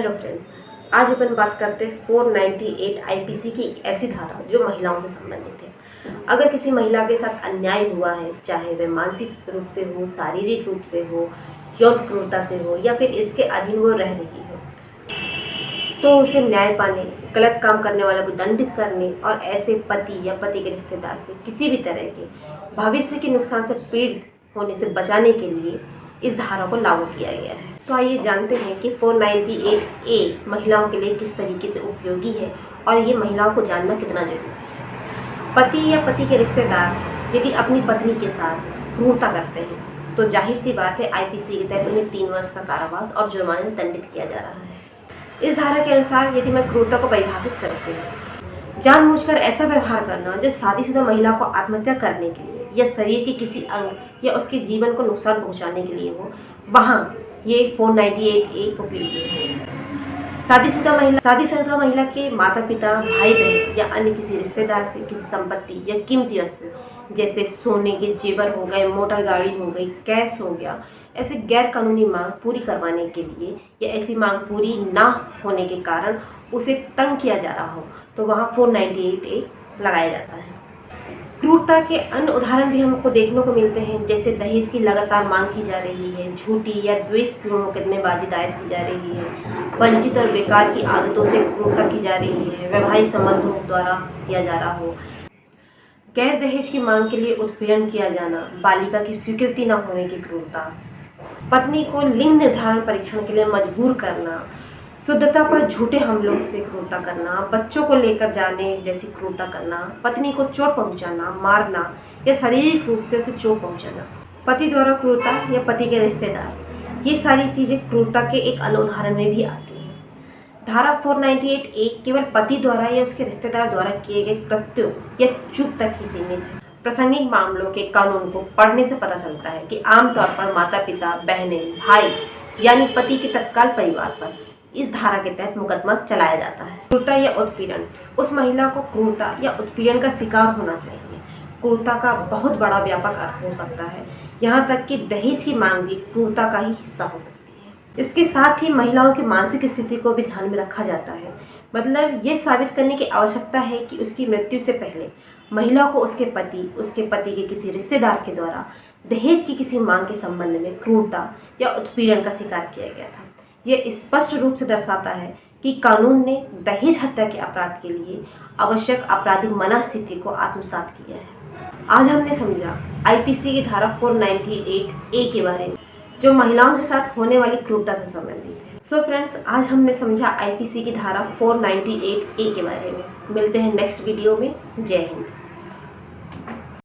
Hello friends, आज अपन बात करते हैं 498 आईपीसी की एक ऐसी धारा जो महिलाओं से संबंधित है। अगर किसी महिला के साथ अन्याय हुआ है, चाहे वह मानसिक रूप से हो, शारीरिक रूप से हो, यौन क्रूरता से हो या फिर इसके अधीन वो रह रही हो, तो उसे न्याय पाने, गलत काम करने वालों को दंडित करने और ऐसे पति या पति के रिश्तेदार से किसी भी तरह के भविष्य के नुकसान से पीड़ित होने से बचाने के लिए इस धारा को लागू किया गया है। तो आइए जानते हैं कि 498A महिलाओं के लिए किस तरीके से उपयोगी है और ये महिलाओं को जानना कितना जरूरी है। पति या पति के रिश्तेदार यदि अपनी पत्नी के साथ क्रूरता करते हैं तो जाहिर सी बात है आईपीसी के तहत उन्हें 3 वर्ष का कारावास और जुर्माने से दंडित किया जा रहा है। इस धारा के अनुसार यदि मैं क्रूरता को परिभाषित करती हूँ, जानबूझकर ऐसा व्यवहार करना जो शादीशुदा महिला को आत्महत्या करने के लिए या शरीर के किसी अंग या उसके जीवन को नुकसान पहुंचाने के लिए हो, वहाँ ये 498A उपयोगी है। शादीशुदा महिला के माता पिता, भाई बहन या अन्य किसी रिश्तेदार से किसी संपत्ति या कीमती वस्तु जैसे सोने के जेवर हो गए, मोटर गाड़ी हो गई, कैश हो गया, ऐसे गैर कानूनी मांग पूरी करवाने के लिए या ऐसी मांग पूरी ना होने के कारण उसे तंग किया जा रहा हो तो वहाँ 498A लगाया जाता है। क्रूरता के अन्य उदाहरण भी हमको देखने को मिलते हैं, जैसे दहेज की लगातार मांग की जा रही है, झूठी या द्वेषपूर्ण मुकदमेबाजी दायर की जा रही है, वंचित और बेकार की आदतों से क्रूरता की जा रही है, वैवाहिक संबंधों द्वारा किया जा रहा हो, गैर दहेज की मांग के लिए उत्पीड़न किया जाना, बालिका की स्वीकृति न होने की क्रूरता, पत्नी को लिंग निर्धारण परीक्षण के लिए मजबूर करना, शुद्धता पर झूठे हमलों से क्रूरता करना, बच्चों को लेकर जाने जैसी क्रूरता करना, पत्नी को चोट पहुंचाना, मारना या शारीरिक रूप से उसे चोट पहुंचाना, पति द्वारा क्रूरता या पति के रिश्तेदार, ये सारी चीज़ें क्रूरता के एक अन्य उदाहरण में भी आती हैं। धारा 498A केवल पति द्वारा या उसके रिश्तेदार द्वारा किए गए कृत्यों या चूक तक ही सीमित है। प्रासंगिक मामलों के कानून को पढ़ने से पता चलता है कि आमतौर पर माता पिता, बहनें, भाई यानी पति के तत्काल परिवार पर इस धारा के तहत मुकदमा चलाया जाता है। क्रूरता या उत्पीड़न, उस महिला को क्रूरता या उत्पीड़न का शिकार होना चाहिए। क्रूरता का बहुत बड़ा व्यापक अर्थ हो सकता है, यहाँ तक कि दहेज की मांग भी क्रूरता का ही हिस्सा हो सकती है। इसके साथ ही महिलाओं की मानसिक स्थिति को भी ध्यान में रखा जाता है। मतलब ये साबित करने की आवश्यकता है कि उसकी मृत्यु से पहले महिला को उसके पति के किसी रिश्तेदार के द्वारा दहेज की किसी मांग के संबंध में क्रूरता या उत्पीड़न का शिकार किया गया था। यह स्पष्ट रूप से दर्शाता है कि कानून ने दहेज हत्या के अपराध के लिए आवश्यक आपराधिक मना स्थिति को आत्मसात किया है। आज हमने समझा आईपीसी की धारा 498A के बारे में, जो महिलाओं के साथ होने वाली क्रूरता से संबंधित है। सो फ्रेंड्स, आज हमने समझा आईपीसी की धारा 498A के बारे में। मिलते हैं नेक्स्ट वीडियो में। जय हिंद।